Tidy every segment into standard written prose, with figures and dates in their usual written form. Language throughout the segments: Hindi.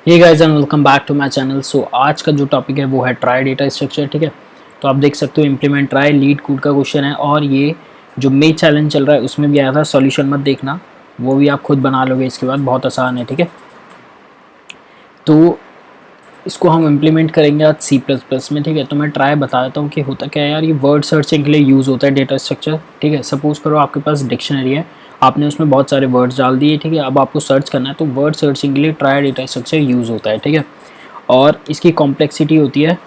Hey guys and welcome back to my channel. So आज का जो टॉपिक है वो है ट्राई डेटा स्ट्रक्चर। ठीक है, तो आप देख सकते हो इम्प्लीमेंट ट्राई लीड कोड का क्वेश्चन है और ये जो मे चैलेंज चल रहा है उसमें भी आया था। सॉल्यूशन मत देखना, वो भी आप खुद बना लोगे इसके बाद, बहुत आसान है। ठीक है, तो इसको हम इम्प्लीमेंट करेंगे आज C++ में। ठीक है, तो मैं ट्राई बता देता हूँ कि होता क्या है यार। ये वर्ड सर्चिंग के लिए यूज़ होता है डेटा स्ट्रक्चर। ठीक है, सपोज करो आपके पास डिक्शनरी है, आपने उसमें बहुत सारे वर्ड्स डाल दिए। ठीक है, अब आपको सर्च करना है तो वर्ड सर्चिंग के लिए ट्राई डेटा स्ट्रक्चर यूज़ होता है। ठीक है, और इसकी कॉम्प्लेक्सिटी होती है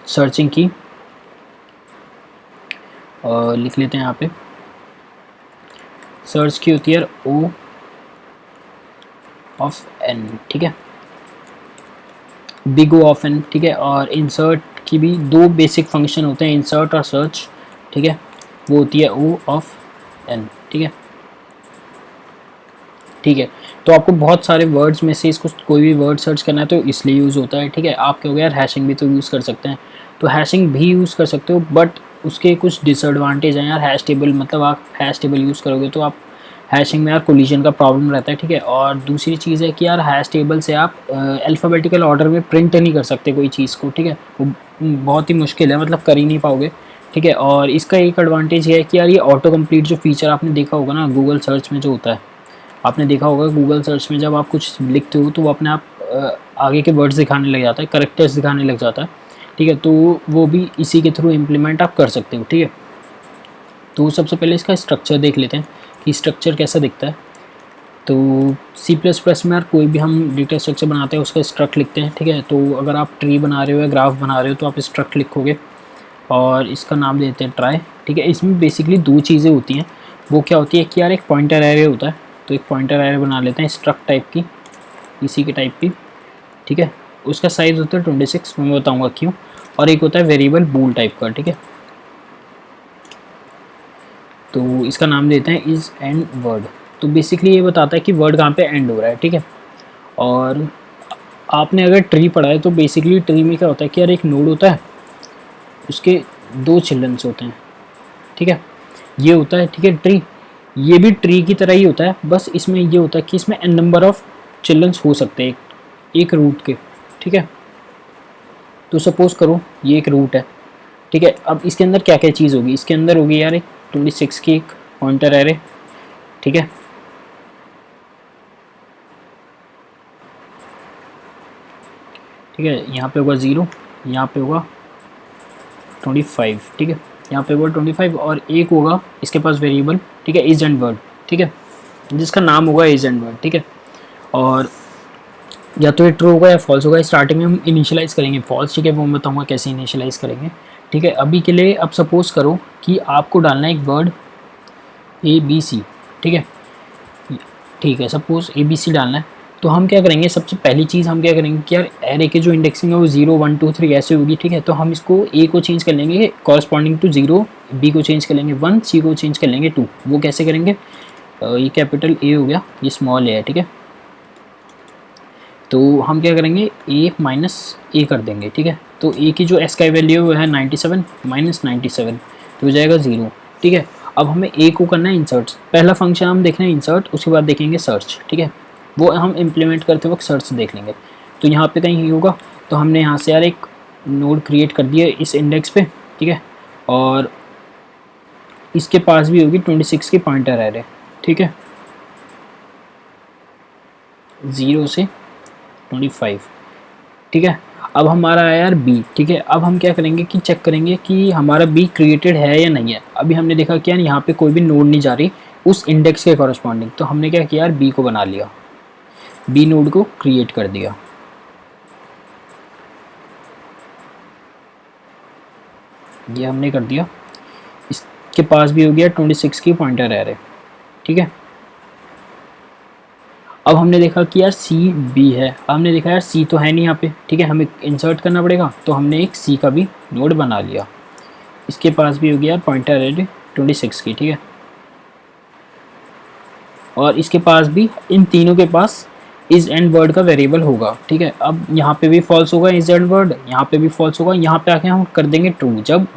सर्चिंग की, लिख लेते हैं यहाँ पे, सर्च की होती है O ऑफ N। ठीक है, बिग O ऑफ N। ठीक है, और इंसर्ट की भी दो बेसिक फंक्शन होते हैं, इंसर्ट और सर्च। ठीक है, वो होती है O ऑफ N। ठीक है, ठीक है, तो आपको बहुत सारे वर्ड्स में से इसको कोई भी वर्ड सर्च करना है तो इसलिए यूज़ होता है। ठीक है, आप कहोगे यार हैशिंग भी तो यूज़ कर सकते हैं, तो हैशिंग भी यूज़ कर सकते हो, बट उसके कुछ डिसएडवांटेज हैं यार। हैश टेबल, मतलब आप हैश टेबल यूज़ करोगे तो आप हैशिंग में यार कोलिजन का प्रॉब्लम रहता है। ठीक है, और दूसरी चीज़ है कि यार हैश टेबल से आप अल्फ़ाबेटिकल ऑर्डर में प्रिंट नहीं कर सकते कोई चीज़ को। ठीक है, वो बहुत ही मुश्किल है, मतलब कर ही नहीं पाओगे। ठीक है, और इसका एक एडवांटेज ये है कि यार ये ऑटो कंप्लीट जो फीचर आपने देखा होगा ना गूगल सर्च में जो होता है, आपने देखा होगा गूगल सर्च में जब आप कुछ लिखते हो तो वो अपने आप आगे के वर्ड्स दिखाने लग जाता है, करेक्टर्स दिखाने लग जाता है। ठीक है, तो वो भी इसी के थ्रू इम्प्लीमेंट आप कर सकते हो। ठीक है, तो सबसे पहले इसका स्ट्रक्चर देख लेते हैं कि स्ट्रक्चर कैसा दिखता है। तो C++ में यार कोई भी हम डेटा स्ट्रक्चर बनाते हैं उसका स्ट्रक्ट लिखते हैं। ठीक है, तो अगर आप ट्री बना रहे हो या ग्राफ बना रहे हो तो आप स्ट्रक्ट लिखोगे और इसका नाम देते हैं ट्राई। ठीक है, इसमें बेसिकली दो चीज़ें होती हैं। वो क्या होती है कि यार एक पॉइंटर एरे होता है, तो एक पॉइंटर एरे बना लेते हैं स्ट्रक्ट टाइप की, इसी के टाइप की। ठीक है, उसका साइज़ होता है 26, मैं बताऊंगा क्यों। और एक होता है वेरिएबल बूल टाइप का। ठीक है, तो इसका नाम देते हैं इज एंड वर्ड। तो बेसिकली ये बताता है कि वर्ड कहाँ पे एंड हो रहा है। ठीक है, और आपने अगर ट्री पढ़ा है तो बेसिकली ट्री में क्या होता है कि यार एक नोड होता है, उसके दो चिल्ड्रंस होते हैं। ठीक है, ये होता है। ठीक है, ट्री ये भी ट्री की तरह ही होता है, बस इसमें ये होता है कि इसमें n नंबर ऑफ चिल्ड्रंस हो सकते हैं एक रूट के। ठीक है, तो सपोज करो ये एक रूट है। ठीक है, अब इसके अंदर क्या क्या चीज़ होगी, इसके अंदर होगी यार एक 26 की एक पॉइंटर एरे। ठीक है, ठीक है, यहाँ पे होगा 0, यहाँ पे होगा 25। ठीक है, यहाँ पे होगा 25 और एक होगा इसके पास वेरिएबल। ठीक है, इज एंड वर्ड। ठीक है, जिसका नाम होगा इज एंड वर्ड। ठीक है, और या तो ये ट्रू होगा या फॉल्स होगा। स्टार्टिंग में हम इनिशियलाइज़ करेंगे फॉल्स। ठीक है, वो मैं बताऊंगा कैसे इनिशियलाइज़ करेंगे। ठीक है, अभी के लिए अब सपोज करो कि आपको डालना है एक वर्ड ABC। ठीक है, ठीक है, सपोज ABC डालना है, तो हम क्या करेंगे, सबसे पहली चीज़ हम क्या करेंगे कि यार एरे के जो इंडेक्सिंग है वो 0 1 2 3 ऐसे होगी। ठीक है, तो हम इसको A को चेंज कर लेंगे कॉरस्पॉन्डिंग टू 0, B को चेंज कर लेंगे 1, C को चेंज कर लेंगे 2। वो कैसे करेंगे, ये कैपिटल A हो गया, ये स्मॉल A है। ठीक है, तो हम क्या करेंगे A माइनस A कर देंगे। ठीक है, तो A की जो S का वैल्यू वो है 97 माइनस 97, तो हो जाएगा 0। ठीक है, अब हमें A को करना है इंसर्ट। पहला फंक्शन हम देख रहे हैं इंसर्ट, उसके बाद देखेंगे सर्च। ठीक है, वो हम इम्प्लीमेंट करते वक्त सर्च देख लेंगे। तो यहाँ पे कहीं ही होगा, तो हमने यहाँ से यार एक नोड क्रिएट कर दिया इस इंडेक्स पे। ठीक है, और इसके पास भी होगी 26 की पॉइंटर एरे। ठीक है, 0 से 25। ठीक है, अब हमारा है यार B। ठीक है, अब हम क्या करेंगे कि चेक करेंगे कि हमारा B क्रिएटेड है या नहीं है। अभी हमने देखा कि यार यहाँ पे कोई भी नोड नहीं जा रही उस इंडेक्स के कॉरस्पॉन्डिंग, तो हमने क्या किया यार B को बना लिया, B नोड को क्रिएट कर दिया। ये हमने कर दिया, इसके पास भी हो गया 26 की पॉइंटर एरे। ठीक है, अब हमने देखा कि यार B है, हमने देखा यार C तो है नहीं यहाँ पे। ठीक है, हमें इंसर्ट करना पड़ेगा, तो हमने एक C का भी नोड बना लिया, इसके पास भी हो गया पॉइंटर एरे 26 की। ठीक है, और इसके पास भी, इन तीनों के पास इज एंड वर्ड का वेरिएबल होगा। ठीक है, अब यहाँ पे भी फॉल्स होगा इज एंड वर्ड, यहाँ पे भी फॉल्स होगा। यहाँ पे आके हम कर देंगे ट्रू, जब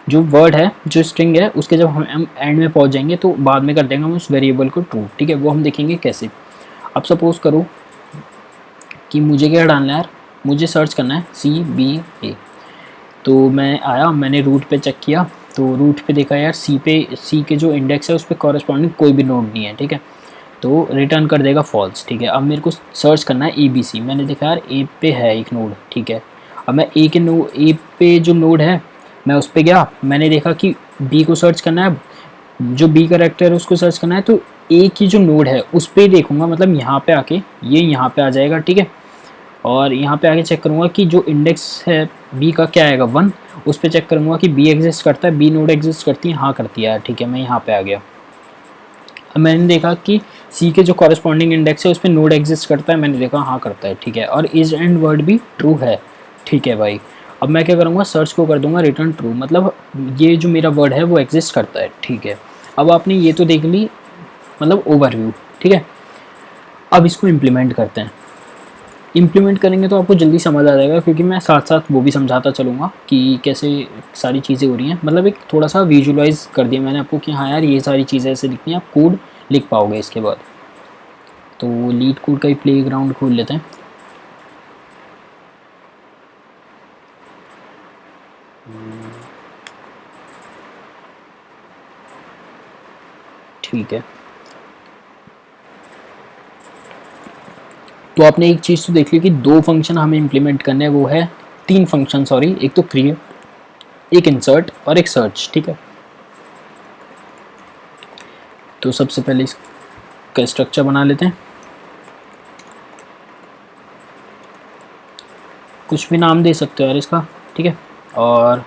जो वर्ड है जो स्ट्रिंग है उसके जब हम एंड में पहुँच जाएंगे तो बाद में कर देंगे हम उस वेरिएबल को ट्रू। ठीक है, वो हम देखेंगे कैसे। अब सपोज करो कि मुझे क्या डालना है यार, मुझे सर्च करना है CBA। तो मैं आया, मैंने रूट पे चेक किया, तो रूट पे देखा यार सी के जो इंडेक्स है उस पर कॉरस्पॉन्डिंग कोई भी नोड नहीं है, ठीक है, तो रिटर्न कर देगा फॉल्स। ठीक है, अब मेरे को सर्च करना है ABC, मैंने देखा यार ए पे है एक नोड, ठीक है, अब मैं ए पे जो नोड है मैं उस पर गया, मैंने देखा कि बी को सर्च करना है, जो बी करेक्टर है उसको सर्च करना है, तो ए की जो नोड है उस पर ही देखूंगा, मतलब यहाँ पे आके ये यहाँ पे आ जाएगा, ठीक है, और यहाँ पे आके चेक करूँगा कि जो इंडेक्स है बी का क्या आएगा 1, उस पर चेक करूँगा कि बी एग्जिस्ट करता है, बी नोड एग्जिस्ट करती है, हाँ करती है, ठीक है, मैं यहाँ पे आ गया। अब मैंने देखा कि सी के जो कॉरस्पॉन्डिंग इंडेक्स है उस पर नोड एग्जिस्ट करता है, मैंने देखा हाँ करता है, ठीक है, और इज एंड वर्ड भी ट्रू है, ठीक है भाई। अब मैं क्या करूँगा, सर्च को कर दूंगा रिटर्न ट्रू, मतलब ये जो मेरा वर्ड है वो एग्जिस्ट करता है, ठीक है। अब आपने ये तो देख ली, मतलब ओवरव्यू, ठीक है। अब इसको इम्प्लीमेंट करते हैं। इम्प्लीमेंट करेंगे तो आपको जल्दी समझ आ जाएगा, क्योंकि मैं साथ साथ वो भी समझाता चलूँगा कि कैसे सारी चीज़ें हो रही हैं, मतलब एक थोड़ा सा विजुअलाइज कर दिया मैंने आपको कि हाँ यार ये सारी चीज़ें ऐसे लिखनी है, आप कोड लिख पाओगे इसके बाद। तो लीड कोड का ही प्ले ग्राउंड खोल लेते हैं। ठीक है, तो आपने एक चीज़ तो देख ली कि 2 फंक्शन हमें इम्प्लीमेंट करने हैं, वो है 3 फंक्शन सॉरी, एक तो क्रिएट, एक इंसर्ट और एक सर्च, ठीक है। तो सबसे पहले इसका स्ट्रक्चर बना लेते हैं, कुछ भी नाम दे सकते हो यार इसका, ठीक है, और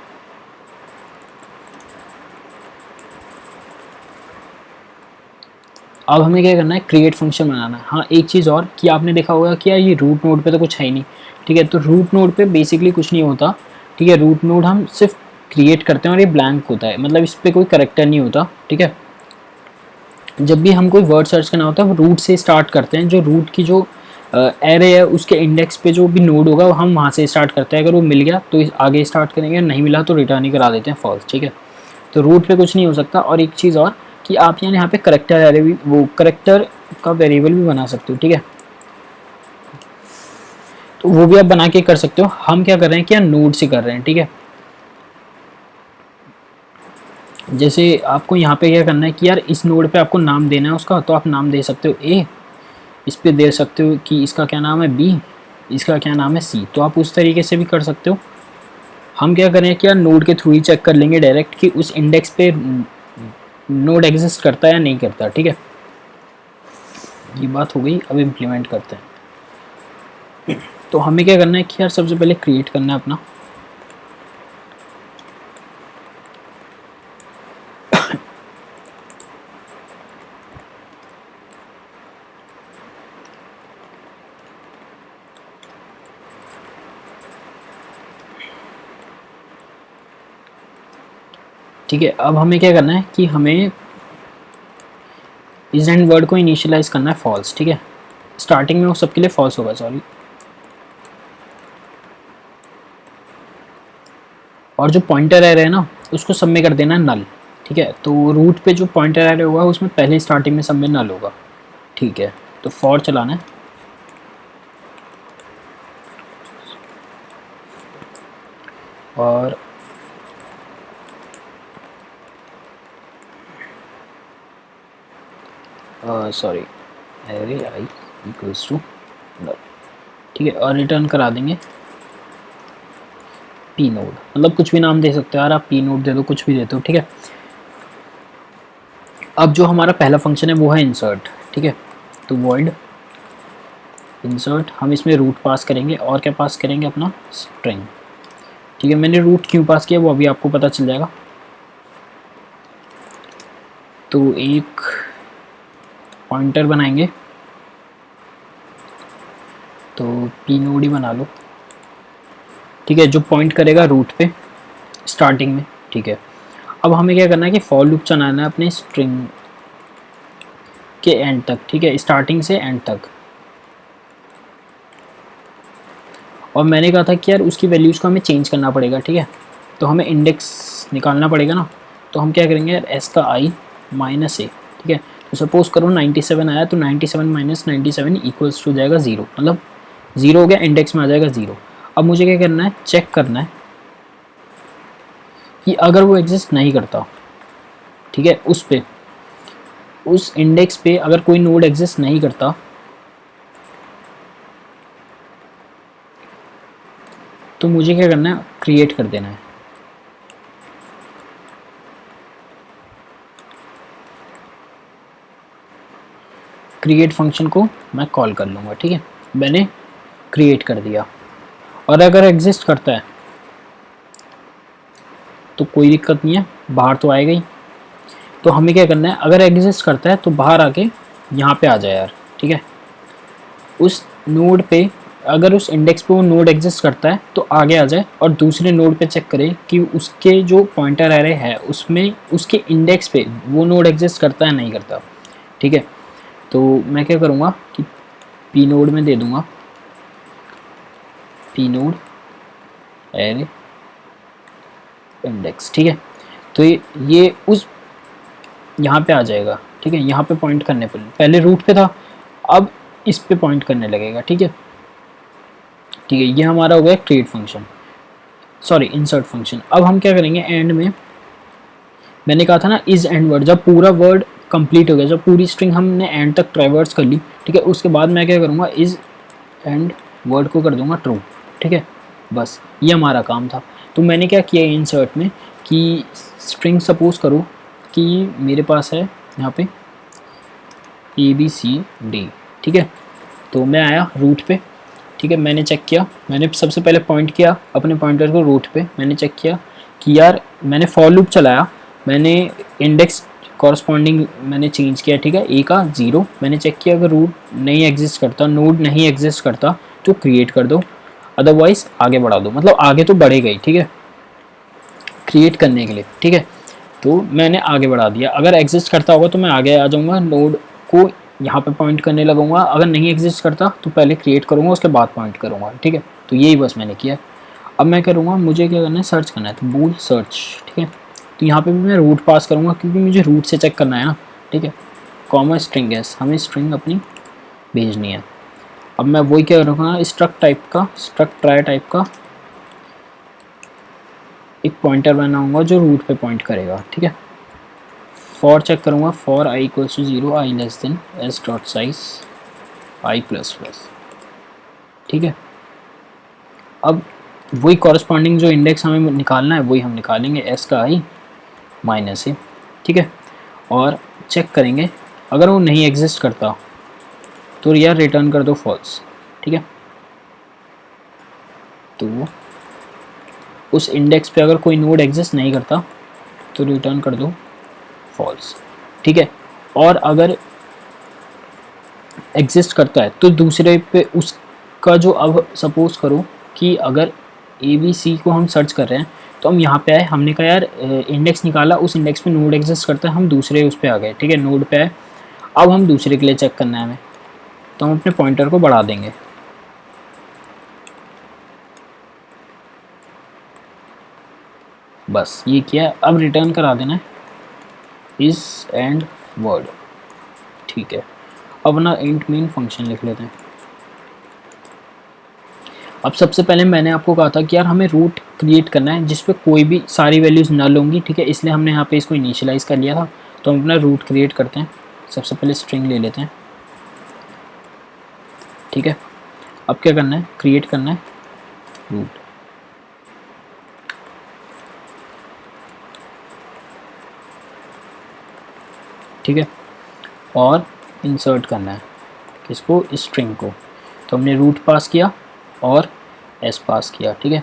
अब हमें क्या करना है, क्रिएट फंक्शन बनाना है। हाँ एक चीज़ और कि आपने देखा होगा कि यार ये रूट नोड पे तो कुछ है ही नहीं, ठीक है, तो रूट नोड पे बेसिकली कुछ नहीं होता, ठीक है, रूट नोड हम सिर्फ क्रिएट करते हैं और ये ब्लैंक होता है, मतलब इस पर कोई करेक्टर नहीं होता, ठीक है। जब भी हम कोई वर्ड सर्च करना होता है वो रूट से स्टार्ट करते हैं, जो रूट की जो एरे है उसके इंडेक्स पे जो भी नोड होगा हम वहाँ से स्टार्ट करते हैं, अगर वो मिल गया तो आगे स्टार्ट करेंगे, नहीं मिला तो रिटर्न ही करा देते हैं फॉल्स, ठीक है। तो रूट पे कुछ नहीं हो सकता। और एक चीज़ और कि आप यहाँ पे करेक्टर एरे भी, वो करेक्टर का वेरिएबल भी बना सकते हो, ठीक है, तो वो भी आप बना के कर सकते हो। हम क्या कर रहे हैं कि यार नोड से कर रहे हैं, ठीक है। जैसे आपको यहाँ पे क्या करना है कि यार इस नोड पे आपको नाम देना है उसका, तो आप नाम दे सकते हो ए, इस पे दे सकते हो कि इसका क्या नाम है बी, इसका क्या नाम है सी, तो आप उस तरीके से भी कर सकते हो। हम क्या करें कि यार नोड के थ्रू ही चेक कर लेंगे डायरेक्ट कि उस इंडेक्स पे नोड एग्जिस्ट करता है या नहीं करता, ठीक है। ये बात हो गई, अब इम्प्लीमेंट करते हैं। तो हमें क्या करना है कि यार सबसे पहले क्रिएट करना है अपना ठीक है। अब हमें क्या करना है कि हमें इज एंड वर्ड को इनिशियलाइज करना है फॉल्स, ठीक है, स्टार्टिंग में वो सबके लिए फॉल्स होगा, सॉरी। और जो पॉइंटर एरे है ना उसको सब में कर देना है नल, ठीक है। तो रूट पे जो पॉइंटर एरे होगा उसमें पहले स्टार्टिंग में सब में नल होगा, ठीक है। तो फॉर चलाना है, और sorry array I equals to null, ठीक है, और रिटर्न करा देंगे पी नोड, मतलब कुछ भी नाम दे सकते हो यार आप, पी नोड दे दो, कुछ भी दे दो, ठीक है। अब जो हमारा पहला फंक्शन है वो है इंसर्ट, ठीक है। तो वॉइड इंसर्ट, हम इसमें रूट पास करेंगे और क्या पास करेंगे अपना स्ट्रिंग, ठीक है। मैंने रूट क्यों पास किया वो अभी आपको पता चल जाएगा। तो एक पॉइंटर बनाएंगे, तो पी नोड ही बना लो, ठीक है, जो पॉइंट करेगा रूट पे स्टार्टिंग में, ठीक है। अब हमें क्या करना है कि फॉर लूप चलाना है अपने स्ट्रिंग के एंड तक, ठीक है, स्टार्टिंग से एंड तक। और मैंने कहा था कि यार उसकी वैल्यूज़ को हमें चेंज करना पड़ेगा, ठीक है, तो हमें इंडेक्स निकालना पड़ेगा ना। तो हम क्या करेंगे यार, एस का आई माइनस ए, ठीक है। तो सपोज करो 97 आया, तो 97 माइनस 97 इक्वल्स टू जाएगा 0, मतलब 0 हो गया, इंडेक्स में आ जाएगा 0। अब मुझे क्या करना है, चेक करना है कि अगर वो एग्जिस्ट नहीं करता, ठीक है, उस पे, उस इंडेक्स पे अगर कोई नोड एग्जिस्ट नहीं करता तो मुझे क्या करना है, क्रिएट कर देना है। क्रिएट फंक्शन को मैं कॉल कर लूँगा, ठीक है, मैंने क्रिएट कर दिया। और अगर एग्जिस्ट करता है तो कोई दिक्कत नहीं है, बाहर तो आएगा ही। तो हमें क्या करना है, अगर एग्जिस्ट करता है तो बाहर आके यहाँ पे आ जाए यार, ठीक है, उस नोड पे, अगर उस इंडेक्स पे वो नोड एग्जिस्ट करता है तो आगे आ जाए और दूसरे नोड पे चेक करे कि उसके जो पॉइंटर एरे है उसमें उसके इंडेक्स पे वो नोड एग्जिस्ट करता है नहीं करता, ठीक है। तो मैं क्या करूँगा कि पी नोड में दे दूँगा पी नोड एरे इंडेक्स, ठीक है। तो ये उस यहाँ पे आ जाएगा, ठीक है, यहाँ पे पॉइंट करने पर, पहले रूट पे था, अब इस पे पॉइंट करने लगेगा, ठीक है। ठीक है, ये हमारा हो गया create function, sorry insert function. अब हम क्या करेंगे, एंड में मैंने कहा था ना इज एंड वर्ड, जब पूरा वर्ड कंप्लीट हो गया, जब पूरी स्ट्रिंग हमने एंड तक ट्रैवर्स कर ली, ठीक है, उसके बाद मैं क्या करूँगा, इज एंड वर्ड को कर दूंगा ट्रू, ठीक है, बस ये हमारा काम था। तो मैंने क्या किया इंसर्ट में कि स्ट्रिंग सपोज करो कि मेरे पास है यहाँ पे ABCD, ठीक है। तो मैं आया रूट पे, ठीक है, मैंने चेक किया, मैंने सबसे पहले पॉइंट किया अपने पॉइंटर को रूट पे, मैंने चेक किया कि यार मैंने फॉर लूप चलाया, मैंने इंडेक्स कॉरस्पॉन्डिंग मैंने चेंज किया, ठीक है, ए का 0, मैंने चेक किया अगर रूट नहीं एग्जिस्ट करता, नोड नहीं एग्जिस्ट करता तो क्रिएट कर दो, अदरवाइज आगे बढ़ा दो, मतलब आगे तो बढ़ेगा ही, ठीक है, क्रिएट करने के लिए, ठीक है। तो मैंने आगे बढ़ा दिया, अगर एग्जिस्ट करता होगा तो मैं आगे आ जाऊँगा, नोड को यहाँ पे पॉइंट करने लगूंगा, अगर नहीं एग्जिस्ट करता तो पहले क्रिएट करूँगा उसके बाद पॉइंट करूँगा, ठीक है। तो यही बस मैंने किया। अब मैं करूँगा, मुझे क्या करना है, सर्च करना है, तो बूल सर्च, ठीक है। तो यहाँ पे भी मैं रूट पास करूँगा क्योंकि मुझे रूट से चेक करना है ना, ठीक है। कॉमा स्ट्रिंग है, हमें स्ट्रिंग अपनी भेजनी है। अब मैं वही क्या करूँगा, स्ट्रक्ट टाइप का, स्ट्रक्ट ट्राई टाइप का एक पॉइंटर बनाऊँगा जो रूट पे पॉइंट करेगा, ठीक है। फॉर चेक करूँगा, for i equals to 0, i less than s dot size i plus plus, ठीक है। अब वही कॉरस्पॉन्डिंग जो इंडेक्स हमें निकालना है वही हम निकालेंगे, s का i माइनस ए, ठीक है। और चेक करेंगे अगर वो नहीं एग्जिस्ट करता तो यार रिटर्न कर दो फॉल्स, ठीक है। तो उस इंडेक्स पे अगर कोई नोड एग्जिस्ट नहीं करता तो रिटर्न कर दो फॉल्स, ठीक है। और अगर एग्जिस्ट करता है तो दूसरे पे उसका जो, अब सपोज करो कि अगर ABC को हम सर्च कर रहे हैं तो हम यहाँ पे आए, हमने कहा यार इंडेक्स निकाला, उस इंडेक्स पे नोड एग्जिस्ट करता है, हम दूसरे उस पे आ गए, ठीक है, नोड पे आए। अब हम दूसरे के लिए चेक करना है हमें, तो हम अपने पॉइंटर को बढ़ा देंगे, बस ये किया। अब रिटर्न करा देना है इज एंड वर्ड, ठीक है। अब ना इंट मेन फंक्शन लिख लेते हैं। अब सबसे पहले मैंने आपको कहा था कि यार हमें रूट क्रिएट करना है जिस पे कोई भी सारी वैल्यूज़ नल होंगी, ठीक है, इसलिए हमने यहाँ पे इसको इनिशियलाइज़ कर लिया था। तो हम अपना रूट क्रिएट करते हैं, सबसे पहले स्ट्रिंग ले लेते हैं, ठीक है। अब क्या करना है, क्रिएट करना है रूट, ठीक है, और इंसर्ट करना है किसको, स्ट्रिंग को। तो हमने रूट पास किया और एस पास किया, ठीक है।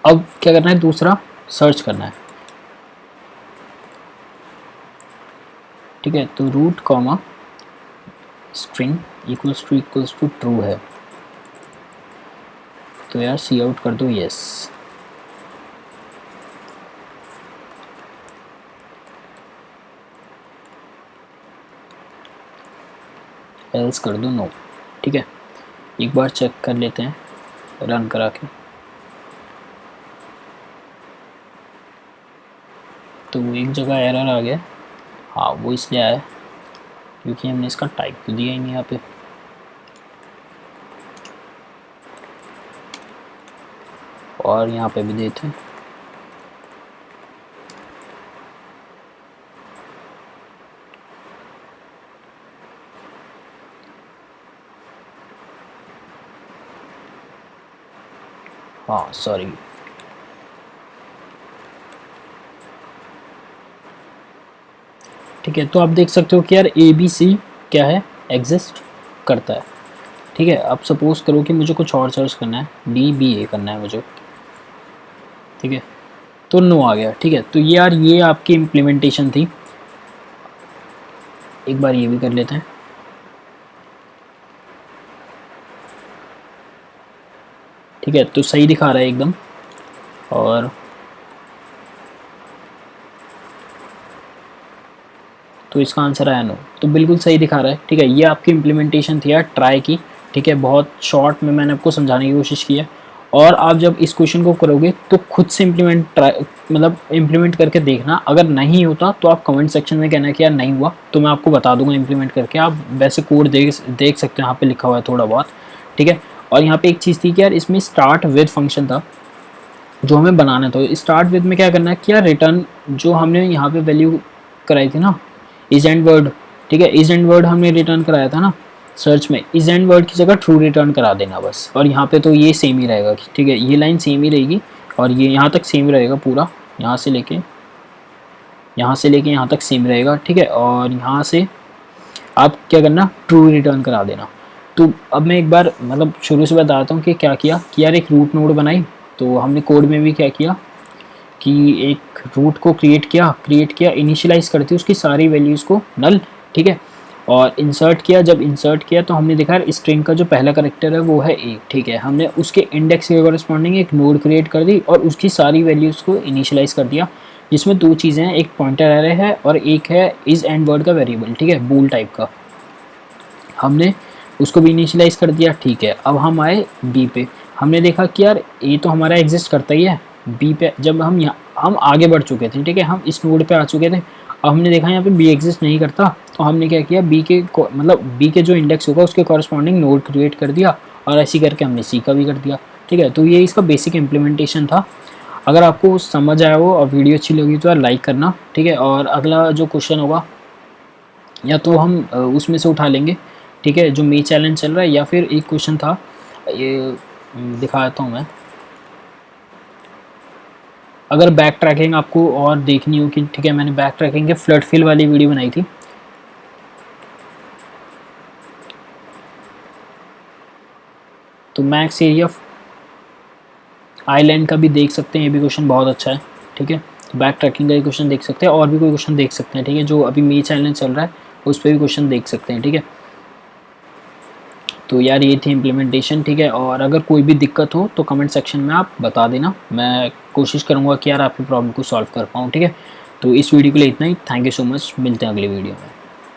अब क्या करना है, दूसरा सर्च करना है, ठीक है। तो root comma string equals to true है, तो यार सी आउट कर दो यस, एल्स कर दो नो, ठीक है। एक बार चेक कर लेते हैं रन करा के। तो वो एक जगह एरर आ गया, हाँ वो इसलिए आया क्योंकि हमने इसका टाइप तो दिया ही नहीं यहाँ पे। और यहाँ पे भी देते हैं। हाँ सॉरी, ठीक है। तो आप देख सकते हो कि यार ए बी सी क्या है, एग्जिस्ट करता है, ठीक है। अब सपोज करो कि मुझे कुछ और सर्च करना है, डी बी ए करना है मुझे, ठीक है, तो नो आ गया, ठीक है। तो यार ये आपकी इम्प्लीमेंटेशन थी। एक बार ये भी कर लेते हैं, ठीक है। तो सही दिखा रहा है एकदम, और तो इसका आंसर आया नो, तो बिल्कुल सही दिखा रहा है, ठीक है। ये आपकी इम्प्लीमेंटेशन थी यार ट्राई की, ठीक है। बहुत शॉर्ट में मैंने आपको समझाने की कोशिश की है। और आप जब इस क्वेश्चन को करोगे तो खुद से इम्प्लीमेंट मतलब इम्प्लीमेंट करके देखना। अगर नहीं होता तो आप कमेंट सेक्शन में कहना कि यार नहीं हुआ, तो मैं आपको बता दूंगा इम्प्लीमेंट करके। आप वैसे कोड देख सकते हो, यहाँ पे लिखा हुआ है थोड़ा बहुत, ठीक है। और यहाँ पे एक चीज़ थी कि यार इसमें स्टार्ट विद फंक्शन था जो हमें बनाना था। स्टार्ट विद में क्या करना है कि यार रिटर्न जो हमने यहाँ पे वैल्यू कराई थी ना, इज एंड वर्ड, ठीक है, इज एंड वर्ड हमने रिटर्न कराया था ना सर्च में, इज एंड वर्ड की जगह ट्रू रिटर्न करा देना बस। और यहाँ पे तो ये सेम ही रहेगा, ठीक है, ये लाइन सेम ही रहेगी और ये यहाँ तक सेम रहेगा पूरा, यहाँ से लेके यहाँ तक सेम रहेगा, ठीक है। और यहाँ से आप क्या करना, ट्रू रिटर्न करा देना। तो अब मैं एक बार मतलब शुरू से बताता हूँ कि क्या किया कि यार एक रूट नोड बनाई। तो हमने कोड में भी क्या किया कि एक रूट को क्रिएट किया, इनिशियलाइज करती उसकी सारी वैल्यूज़ को नल, ठीक है। और इंसर्ट किया, जब इंसर्ट किया तो हमने देखा स्ट्रिंग का जो पहला करेक्टर है वो है ए, ठीक है। हमने उसके इंडेक्स के कॉरस्पॉन्डिंग एक नोड क्रिएट कर दी और उसकी सारी वैल्यूज़ को इनिशियलाइज कर दिया, जिसमें दो चीज़ें हैं, एक पॉइंटर एरे है और एक है इज एंड वर्ड का वेरिएबल, ठीक है, बूल टाइप का। हमने उसको भी इनिशियलाइज कर दिया, ठीक है। अब हम आए बी पे, हमने देखा कि यार ए तो हमारा एग्जिस्ट करता ही है। बी पे जब हम आगे बढ़ चुके थे, ठीक है, हम इस नोड पे आ चुके थे। अब हमने देखा यहाँ पे बी एग्जिस्ट नहीं करता, तो हमने क्या किया, बी के मतलब बी के जो इंडेक्स होगा उसके कॉरस्पॉन्डिंग नोड क्रिएट कर दिया और ऐसी करके हमने सी का भी कर दिया, ठीक है। तो ये इसका बेसिक इम्प्लीमेंटेशन था। अगर आपको समझ आया हो और वीडियो अच्छी लगी तो यार लाइक करना, ठीक है। और अगला जो क्वेश्चन होगा या तो हम उसमें से उठा लेंगे, ठीक है, जो मे चैलेंज चल रहा है, या फिर एक क्वेश्चन था ये दिखाता हूँ मैं। अगर बैक ट्रैकिंग आपको और देखनी हो कि ठीक है, मैंने बैक ट्रैकिंग के फ्लड फिल वाली वीडियो बनाई थी, तो मैक्स एरिया आइलैंड का भी देख सकते हैं, ये भी क्वेश्चन बहुत अच्छा है, ठीक है। बैक ट्रैकिंग का भी क्वेश्चन देख सकते हैं और भी कोई क्वेश्चन देख सकते हैं, ठीक है, जो अभी मे चैलेंज चल रहा है उस पर भी क्वेश्चन देख सकते हैं, ठीक है। तो यार ये थी इम्प्लीमेंटेशन, ठीक है। और अगर कोई भी दिक्कत हो तो कमेंट सेक्शन में आप बता देना, मैं कोशिश करूँगा कि यार आपकी प्रॉब्लम को सॉल्व कर पाऊँ, ठीक है। तो इस वीडियो के लिए इतना ही, थैंक यू सो मच, मिलते हैं अगली वीडियो में।